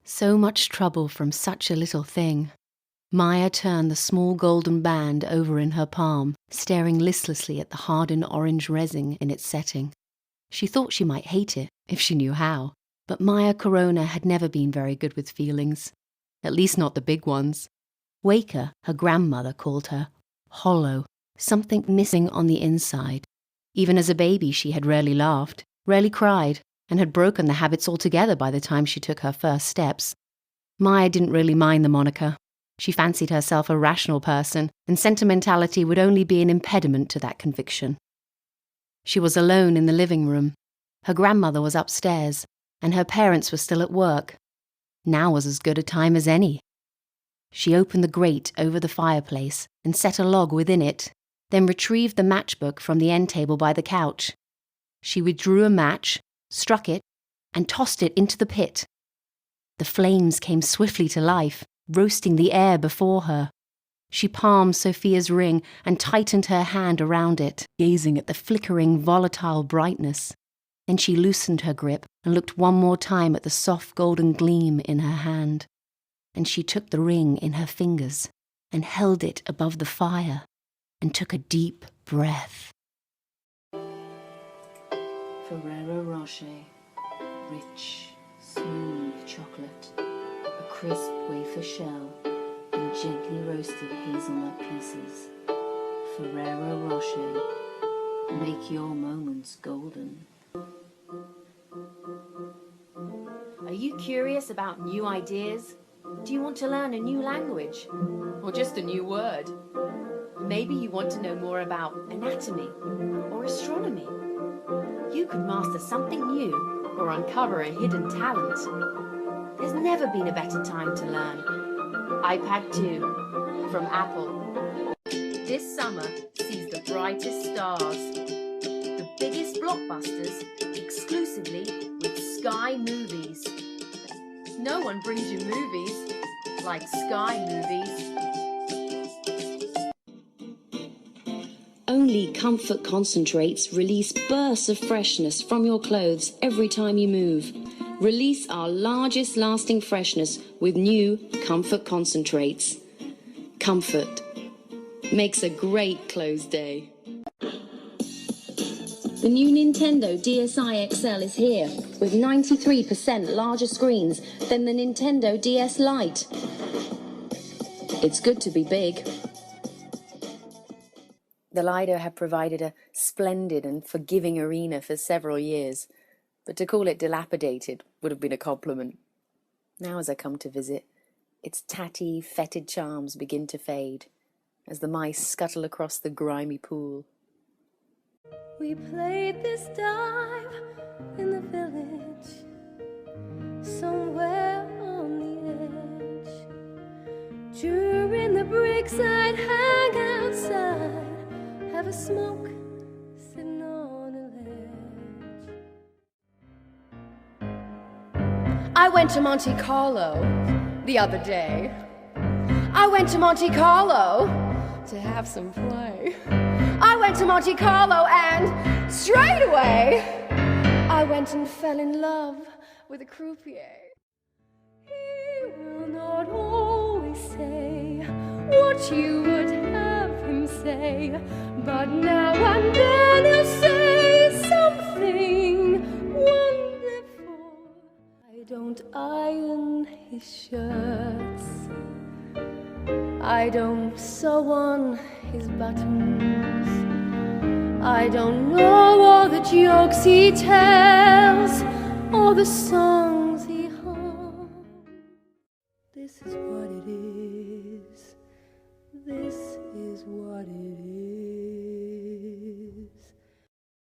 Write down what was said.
So much trouble from such a little thing. Maya turned the small golden band over in her palm, staring listlessly at the hardened orange resin in its setting. She thought she might hate it, if she knew how, but Maya Corona had never been very good with feelings. At least not the big ones. Waker, her grandmother, called her hollow, something missing on the inside. Even as a baby, she had rarely laughed, rarely cried, and had broken the habits altogether by the time she took her first steps. Maya didn't really mind the moniker. She fancied herself a rational person, and sentimentality would only be an impediment to that conviction. She was alone in the living room. Her grandmother was upstairs, and her parents were still at work. Now was as good a time as any. She opened the grate over the fireplace and set a log within it, then retrieved the matchbook from the end table by the couch. She withdrew a match, struck it, and tossed it into the pit. The flames came swiftly to life, roasting the air before her. She palmed Sophia's ring and tightened her hand around it, gazing at the flickering, volatile brightness. Then she loosened her grip and looked one more time at the soft golden gleam in her hand. And she took the ring in her fingers and held it above the fire and took a deep breath. Ferrero Rocher, rich, smooth chocolate, a crisp wafer shell, and gently roasted hazelnut pieces. Ferrero Rocher, make your moments golden. Are you curious about new ideas? Do you want to learn a new language? Or just a new word? Maybe you want to know more about anatomy or astronomy. You could master something new or uncover a hidden talent. There's never been a better time to learn. iPad 2 from Apple. This summer sees the brightest stars, the biggest blockbusters exclusively with Sky Movies. No one brings you movies like Sky Movies. Only Comfort Concentrates release bursts of freshness from your clothes every time you move. Release our largest lasting freshness with new Comfort Concentrates. Comfort makes a great clothes day. The new Nintendo DSi XL is here, with 93% larger screens than the Nintendo DS Lite. It's good to be big. The Lido had provided a splendid and forgiving arena for several years, but to call it dilapidated would have been a compliment. Now as I come to visit, its tatty, fetid charms begin to fade, as the mice scuttle across the grimy pool. We played this dive in the village, somewhere on the edge. During the breaks I'd hang outside, have a smoke, sitting on a ledge. I went to Monte Carlo the other day. I went to Monte Carlo to have some play. I went to Monte Carlo and straight away I went and fell in love with a croupier. He will not always say what you would have him say, but now and then he'll say something wonderful. I don't iron his shirts, I don't sew on his buttons, I don't know all the jokes he tells or the songs